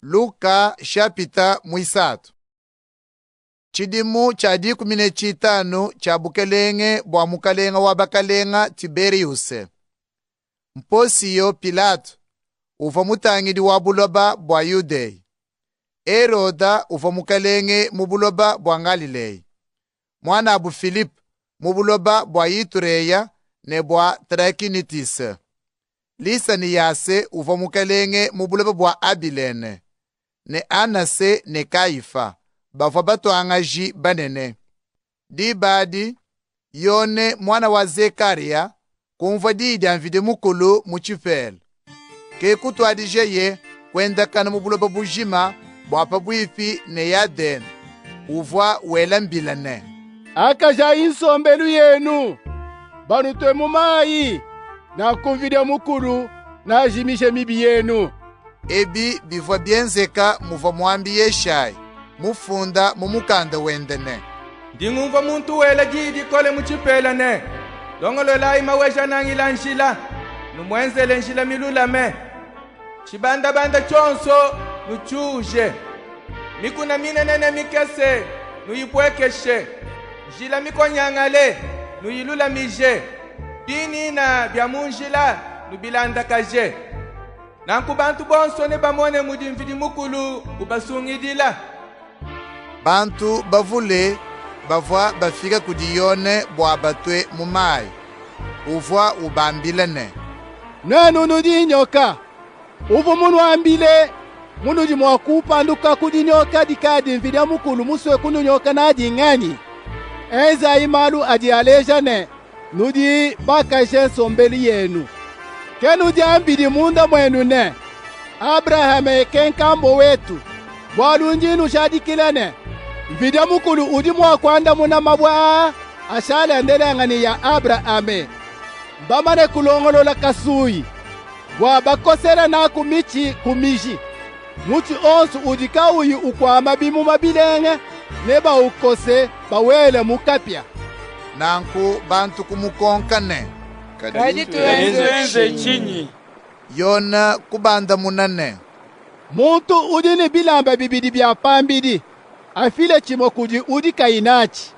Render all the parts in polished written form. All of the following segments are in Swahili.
Luka shapita mwisatu. Chidimu cha 15 cha bukelenge bwa mukalenga wa bakalenga Tiberius. Mposiyo Pilato uva mutangidi wa buloba bwa Yudea. Heroda uva mukalenge mubuloba bwa Galilea. Mwana abu Filipu mubuloba bwa Itureya ne bwa Trakinitis. Lisaniyase uva mukalenge mubuloba bwa Abilene. Ne Anase ne Kaifa bava batwangaji banene. Dibadi Yone mwana wa Zekaria kumva didi anvide mukulu muchifelo. Ke kutwadije ye kwenda kana mubuloba bujima bwapa bwifi ne Yaden uvwa wela mbilane. Akaja insombelu yenu banutwe mumayi na kumvide mukulu na ajimishe mibi yenu. Ebi bivwa bienzeka muva mwambi yeshai mufunda mumukanda wendene. Ndingumva muntu wela gidi kole muchipelane. Longolola imawesha nangila nshila numwenzele nshila milulame. Chibanda chonso nuchuje. Mikuna minenene mikese nuyipwekeshe. Njila mikonyangale nuyilula mije. Bini na byamunjila nubilanda kaje. Nanku bantu bonso ne bamone mudimvidi mukulu ubasungidila. Bantu bavule bavwa bafika kudiyone bwa batwe mumayi uvwa ubambilane. Nenu nudi nyoka uvu munu ambile munu di mwakupanduka kudi nyoka dikadi mvidia mukulu muswe kunu nyoka na adi ngani. Enza imalu adi alejane nudi baka sombeli yenu. Kenu di ambidi munda mwenu ne. Abraham kenkambo wetu. Walunjinu shadikilane. Mvidia mukulu udi mwakwanda muna mabwa ashala ndelangani ya Abraham. Bamane kulongolola kasui. Wa bakosera na kumichi kumiji. Muchi onsu udika uyu ukwama bimu mabilenge. Neba ukose bawele mukapya. Nanku bantu kumukonkane. Kadi tuenze chinyi. Yona kubanda munane. Muntu udini bilamba bibidi bya pambidi. Afile chimokudi udi kainachi.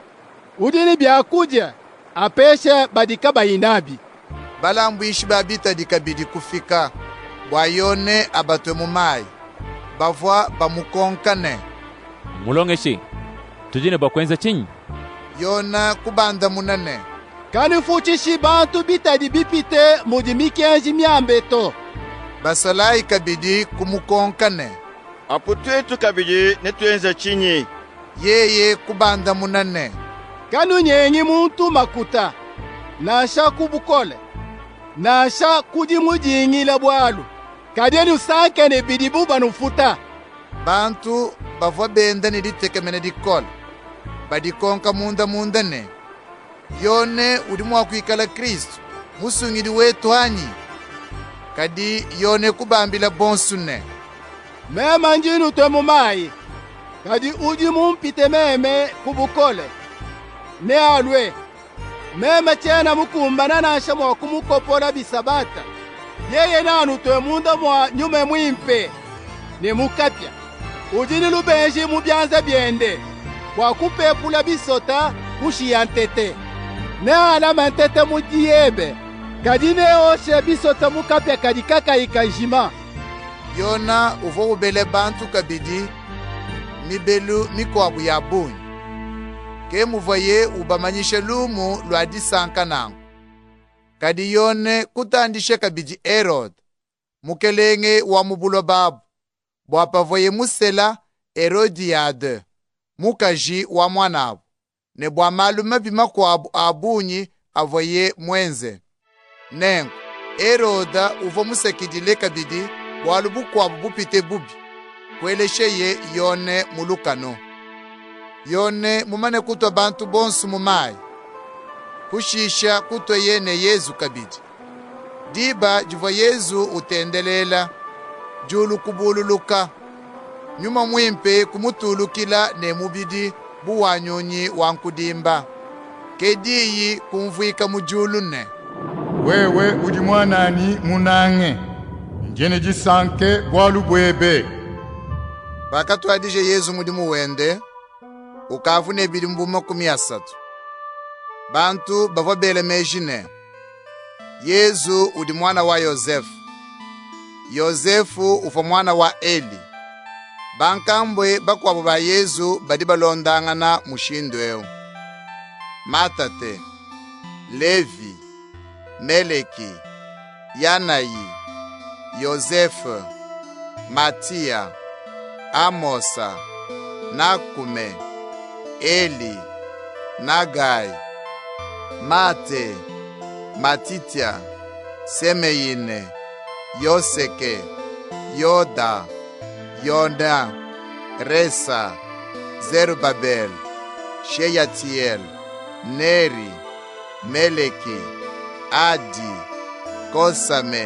Udini bya kuja apeshe badika bainabi. Balambwishi babita dikabidi kufika bwa Yone abatwe mumayi bavwa bamukonkane. Mulongeshi tujine bakwenza chinyi. Yona kubanda munane. Kani fuchishi bantu bitadi bipite mudi mikenji miambeto. Basalai kabidi kumukonkane. Aputwetu kabidi netuenza chinyi. Yeye kubanda munane. Kanu nyengi muntu makuta. Nasha kubukole. Nasha kudi mujingila bwalu. Kadeni usanke ne bidibu banufuta. Bantu bavwa benda ni ditekemene dikola. Badikonka mundane. Yone udimu wa kuikala Kristu. Musungidi wetu hanyi. Kadi yone kubambila bonsune. Mema njinu twe mumayi. Kadi udi mumpite meme kubukole. Ne alwe. Meme chena mukumbana nasha mwa kumukopola bisabata. Yeye nanu twe munda mwa nyume mwimpe. Ne mukapya. Ujini lubenji mubyanza byende. Kwa kupepula bisota kushi yantete. Ne alama ntete mudiyebe. Kadine oshe bisota mukapya kadikaka ikajima. Yona uvo ubele bantu kabidi mibelu mikwabu ya bunyi. Ke muvoye ubamanyishe lumu lwadi sanka nangu. Kadi Yone kutandishe kabidi Herod mukelenge wa mubulo babu. Bwapavoye musela Herodiade mukaji wa mwanabu. Ne bwa malume bimakwabu abunyi avoye mwenze. Nengu Heroda uvo musekidile kabidi walubu kwabu bupite bubi. Kwelesheye Yone mulukano. Yone mumane kutwa bantu bonsu mumayi. Kushisha kutwa yene Yezu kabidi. Diba jiva Yezu utendelela. Julu kubululuka. Nyuma mwimpe kumutulukila ne mubidi buwanyonyi wankudimba. Kediyi kumvuika mujulu ne. Wewe udi mwanani munange. Njene jisanke bwalu bwebe. Bakatwadije Yesu mudimu wende ukavune ebili mbu 30. Bantu bavo belemejine. Yesu udi mwana wa Yosefu. Yosefu ufa mwana wa Eli. Bankambwe bakwabo ba Yesu badi balondangana mushindweo. Matate, Levi, Meleki, Yanayi, Yosefu, Matia, Amosa, Nakume, Eli, Nagai, Mate, Matitia, Semeyine, Yoseke, Yoda, Yona, Resa, Zerubabel, Sheyatiel, Neri, Meleki, Adi, Kosame,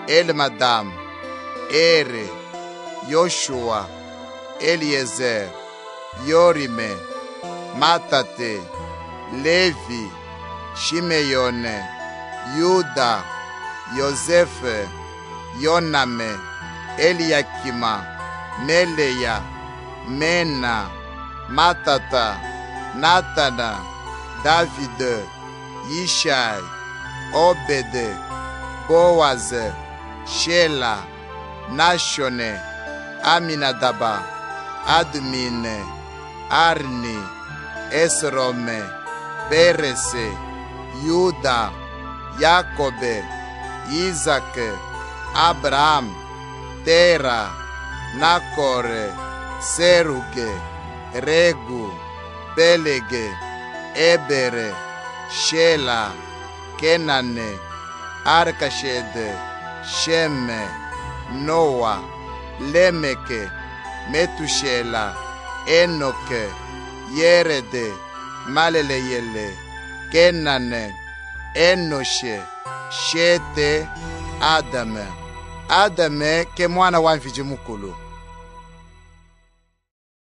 Elmadam, Ere, Yoshua, Eliezer, Yorime, Matate, Levi, Shimeyone, Yuda, Yosefe, Yoname, Eliakima, Meleya, Mena, Matata, Natana, David, Yishai, Obed, Boaz, Shela, Nashone, Aminadaba, Admine, Arni, Esrome, Perese, Yuda, Jacobe, Isaac, Abraham, Tera, Nakore, Seruge, Regu, Pelege, Ebere, Shela, Kenane, Arkashede, Sheme, Noah, Lemeke, Metushela, Enoke, Yerede, Maleleyele, Kenane, Enoshe, Shete, Adame. Adame ke mwana wa mfiji mukulu.